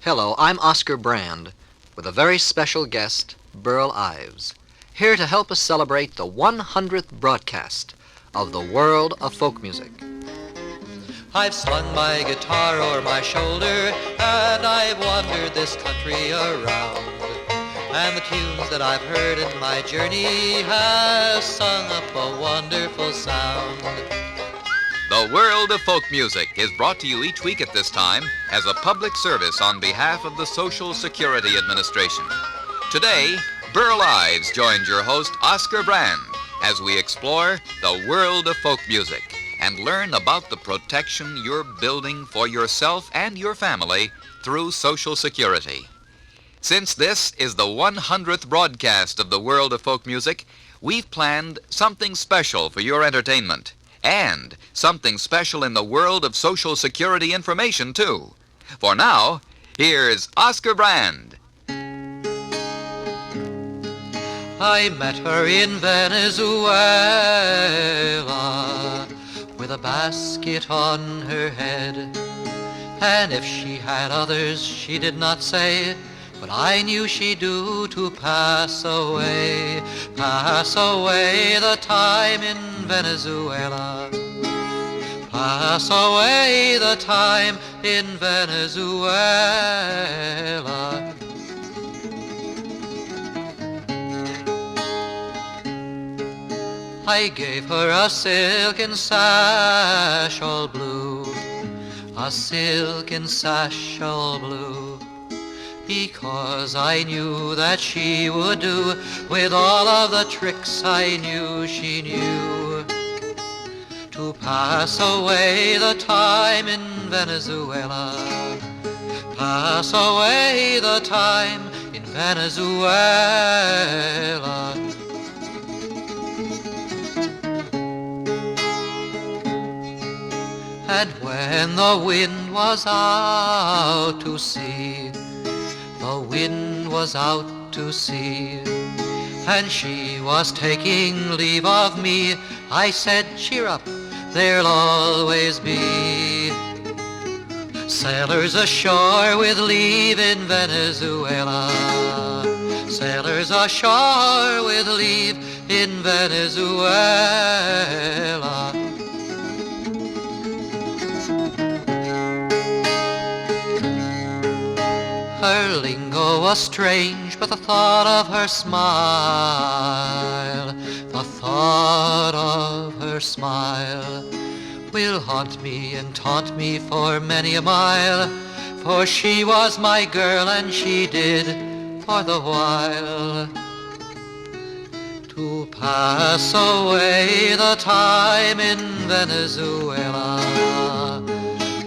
Hello, I'm Oscar Brand, with a very special guest, Burl Ives, here to help us celebrate the 100th broadcast of the world of folk music. I've slung my guitar o'er my shoulder, and I've wandered this country around. And the tunes that I've heard in my journey have sung up a wonderful sound. The World of Folk Music is brought to you each week at this time as a public service on behalf of the Social Security Administration. Today, Burl Ives joins your host, Oscar Brand, as we explore the world of folk music and learn about the protection you're building for yourself and your family through Social Security. Since this is the 100th broadcast of the world of folk music, we've planned something special for your entertainment. And something special in the world of Social Security information, too. For now, here's Oscar Brand. I met her in Venezuela with a basket on her head. And if she had others, she did not say, but I knew she'd do to pass away the time in Venezuela. Pass away the time in Venezuela. I gave her a silken sash all blue, a silken sash all blue, because I knew that she would do with all of the tricks I knew she knew to pass away the time in Venezuela. Pass away the time in Venezuela. And when the wind was out to sea, the wind was out to sea, and she was taking leave of me, I said, cheer up, there'll always be sailors ashore with leave in Venezuela. Sailors ashore with leave in Venezuela. Her lingo was strange, but the thought of her smile, the thought of her smile will haunt me and taunt me for many a mile, for she was my girl and she did for the while to pass away the time in Venezuela.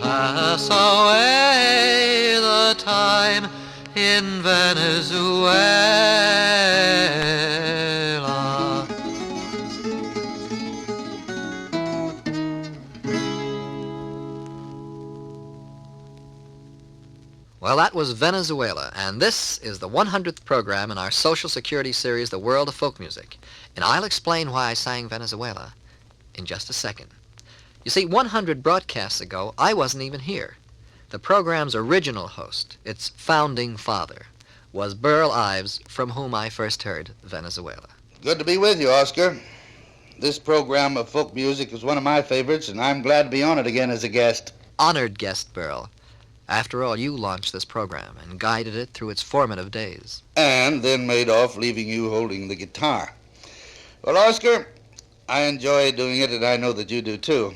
Pass away the time in Venezuela. Well, that was Venezuela, and this is the 100th program in our Social Security series, The World of Folk Music. And I'll explain why I sang Venezuela in just a second. You see, 100 broadcasts ago, I wasn't even here. The program's original host, its founding father, was Burl Ives, from whom I first heard Venezuela. Good to be with you, Oscar. This program of folk music is one of my favorites, and I'm glad to be on it again as a guest. Honored guest, Burl. After all, you launched this program and guided it through its formative days. And then made off, leaving you holding the guitar. Well, Oscar, I enjoy doing it, and I know that you do, too.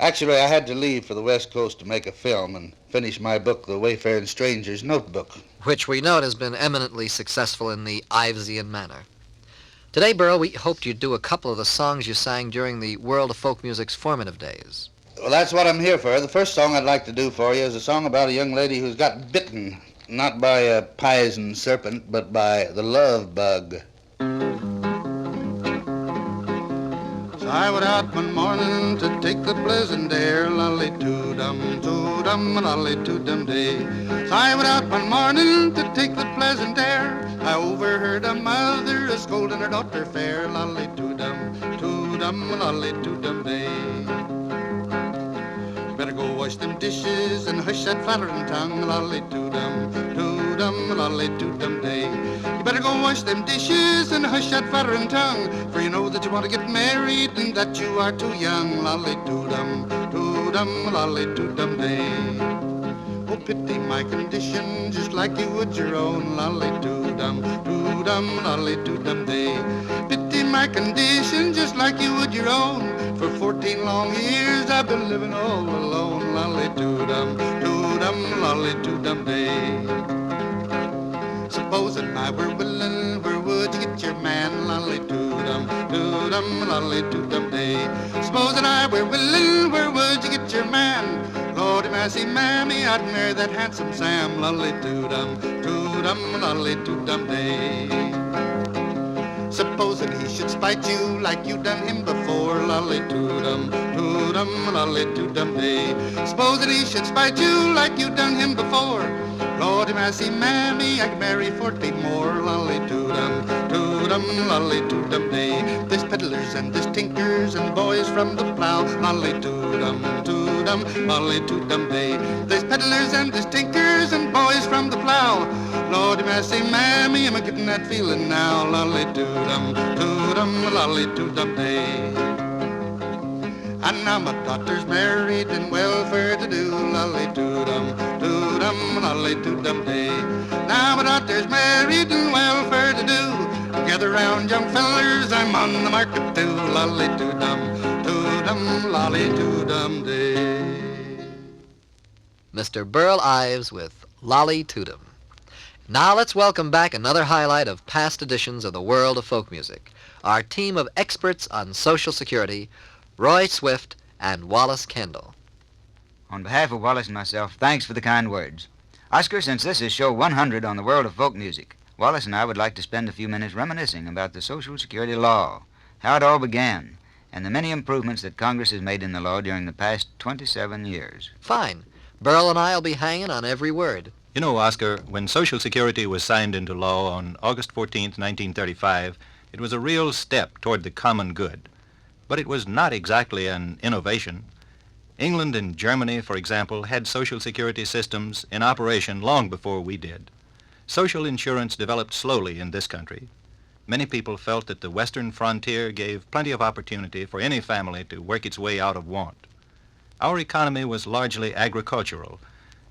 Actually, I had to leave for the West Coast to make a film and finish my book, The Wayfaring Stranger's Notebook. Which we note has been eminently successful in the Ivesian manner. Today, Burl, we hoped you'd do a couple of the songs you sang during the world of folk music's formative days. Well, that's what I'm here for. The first song I'd like to do for you is a song about a young lady who's got bitten, not by a poison serpent, but by the love bug. I went out one morning to take the pleasant air, lolly-doo-dum, doo-dum, lolly-doo-dum day. So I went out one morning to take the pleasant air. I overheard a mother a scolding her daughter fair, lolly-doo-dum, doo-dum, lolly-doo-dum day. Better go wash them dishes and hush that flattering tongue. Lolly-doo-dum, lolly-doo-dum day. You better go wash them dishes and hush that flattering tongue, for you know that you want to get married and that you are too young. Lolly-doo-dum, lolly-doo-dum day. Oh, pity my condition, just like you would your own. Lolly-doo-dum, lolly-doo-dum day. Pity my condition, just like you would your own. For 14 long years I've been living all alone. Lolly-doo-dum, lolly-doo-dum day. Supposing I were willing, where would you get your man? Lolly-doo-dum, lolly-doo-dum day. Supposing I were willing, where would you get your man? Lordy mercy, mammy, I'd marry that handsome Sam. Lolly-doo-dum, lolly-doo-dum day. Supposing he should spite you like you done him before. Lolly-doo-dum, lolly-doo-dum day. Supposing he should spite you like you done him before. Lordy mercy, mammy, I could marry 40 more. Lolly-doo-dum, lolly-doo-dum day. There's peddlers and there's tinkers and boys from the plow. Lolly-doo-dum, lolly-doo-dum day. There's peddlers and there's tinkers and boys from the plow. Lordy mercy, mammy, am I getting that feeling now? Lolly-doo-dum, lolly-doo-dum day. And now my daughter's married and welfare to do. Lolly-doo-dum, lolly-doo-dum day. Now my daughter's married and welfare to do. Gather round, young fellers, I'm on the market too. Lolly-doo-dum, lolly-doo-dum day. Mr. Burl Ives with Lolly-Toodum. Now let's welcome back another highlight of past editions of the World of Folk Music. Our team of experts on Social Security, Roy Swift and Wallace Kendall. On behalf of Wallace and myself, thanks for the kind words. Oscar, since this is show 100 on the world of folk music, Wallace and I would like to spend a few minutes reminiscing about the Social Security law, how it all began, and the many improvements that Congress has made in the law during the past 27 years. Fine. Burl and I will be hanging on every word. You know, Oscar, when Social Security was signed into law on August 14th, 1935, it was a real step toward the common good. But it was not exactly an innovation. England and Germany, for example, had Social Security systems in operation long before we did. Social insurance developed slowly in this country. Many people felt that the western frontier gave plenty of opportunity for any family to work its way out of want. Our economy was largely agricultural,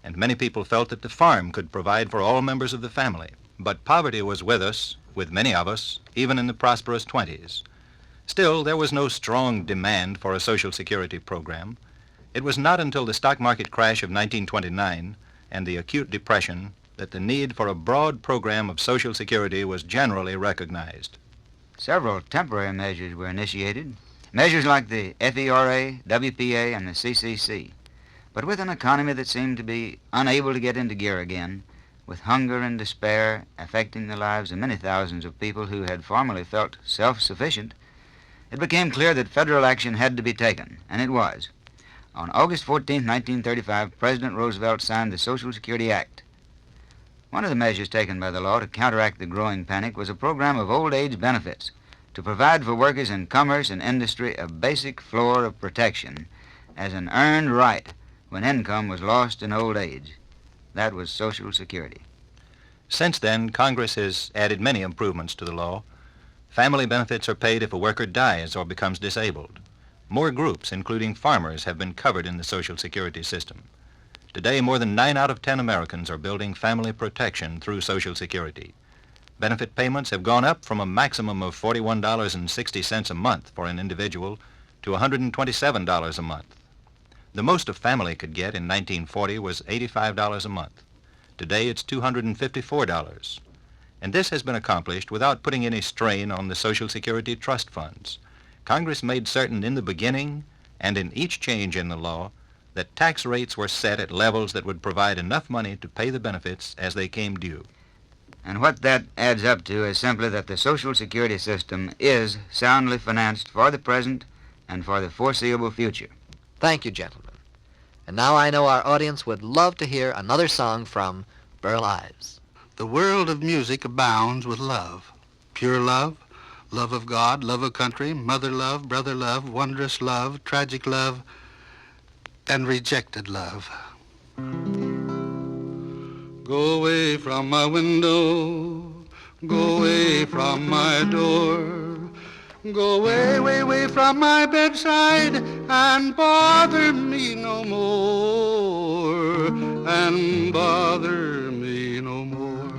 and many people felt that the farm could provide for all members of the family. But poverty was with us, with many of us, even in the prosperous 20s. Still, there was no strong demand for a Social Security program. It was not until the stock market crash of 1929 and the acute depression that the need for a broad program of Social Security was generally recognized. Several temporary measures were initiated, measures like the FERA, WPA, and the CCC. But with an economy that seemed to be unable to get into gear again, with hunger and despair affecting the lives of many thousands of people who had formerly felt self-sufficient, it became clear that federal action had to be taken, and it was. On August 14, 1935, President Roosevelt signed the Social Security Act. One of the measures taken by the law to counteract the growing panic was a program of old age benefits to provide for workers in commerce and industry a basic floor of protection as an earned right when income was lost in old age. That was Social Security. Since then, Congress has added many improvements to the law. Family benefits are paid if a worker dies or becomes disabled. More groups, including farmers, have been covered in the Social Security system. Today, more than 9 out of 10 Americans are building family protection through Social Security. Benefit payments have gone up from a maximum of $41.60 a month for an individual to $127 a month. The most a family could get in 1940 was $85 a month. Today, it's $254. And this has been accomplished without putting any strain on the Social Security trust funds. Congress made certain in the beginning and in each change in the law that tax rates were set at levels that would provide enough money to pay the benefits as they came due. And what that adds up to is simply that the Social Security system is soundly financed for the present and for the foreseeable future. Thank you, gentlemen. And now I know our audience would love to hear another song from Burl Ives. The world of music abounds with love. Pure love, love of God, love of country, mother love, brother love, wondrous love, tragic love. and rejected love. Go away from my window, go away from my door, go away, way, away from my bedside and bother me no more, and bother me no more.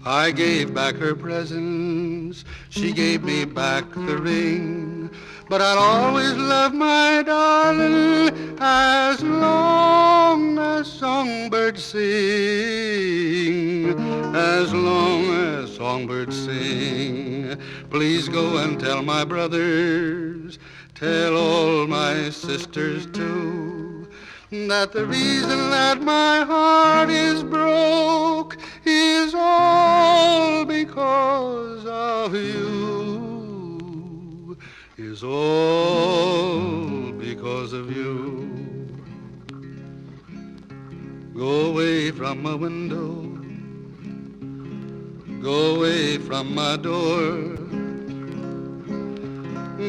I gave back her presents, she gave me back the ring, but I'll always love my darling as long as songbirds sing, as long as songbirds sing. Please go and tell my brothers, tell all my sisters too, that the reason that my heart is broke is all because of you, is all because of you. Go away from my window, go away from my door,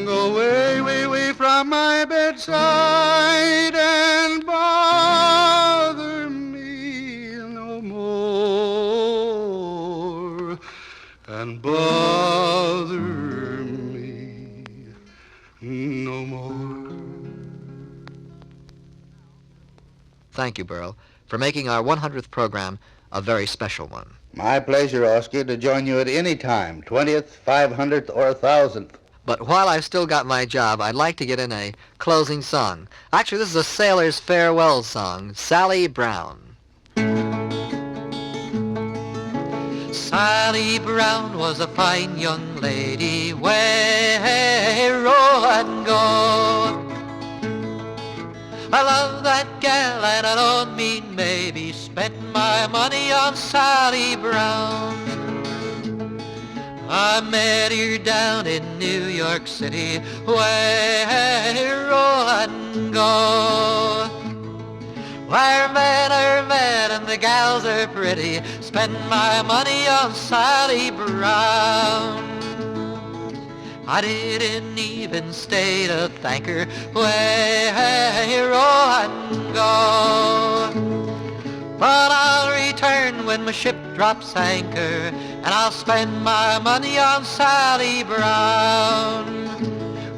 go away, way, way from my bedside and bother me no more, and bother me no more. Thank you, Burl, for making our 100th program a very special one. My pleasure, Oscar, to join you at any time, 20th, 500th, or 1,000th. But while I've still got my job, I'd like to get in a closing song. Actually, this is a sailor's farewell song, Sally Brown. Sally Brown was a fine young lady, where row and go. I love that gal and I don't mean maybe spent my money on Sally Brown. I met her down in New York City, where roll and go, where men are men and the gals are pretty. Spend my money on Sally Brown. I didn't even stay to thank her, where roll and go, but I'll return when my ship drops anchor, and I'll spend my money on Sally Brown.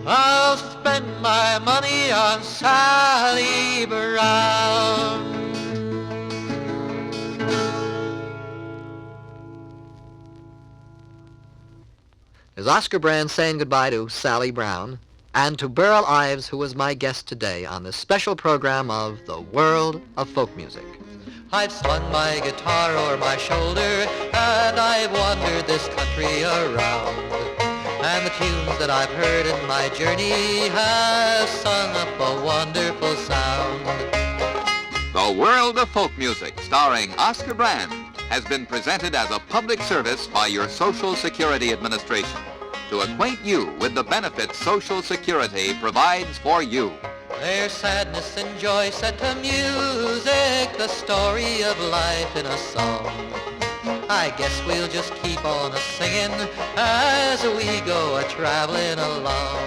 I'll spend my money on Sally Brown. Is Oscar Brand saying goodbye to Sally Brown and to Burl Ives, who was my guest today on this special program of The World of Folk Music. I've slung my guitar o'er my shoulder, and I've wandered this country around. And the tunes that I've heard in my journey have sung up a wonderful sound. The World of Folk Music, starring Oscar Brand, has been presented as a public service by your Social Security Administration to acquaint you with the benefits Social Security provides for you. There's sadness and joy set to music, the story of life in a song. I guess we'll just keep on a-singing as we go a-traveling along.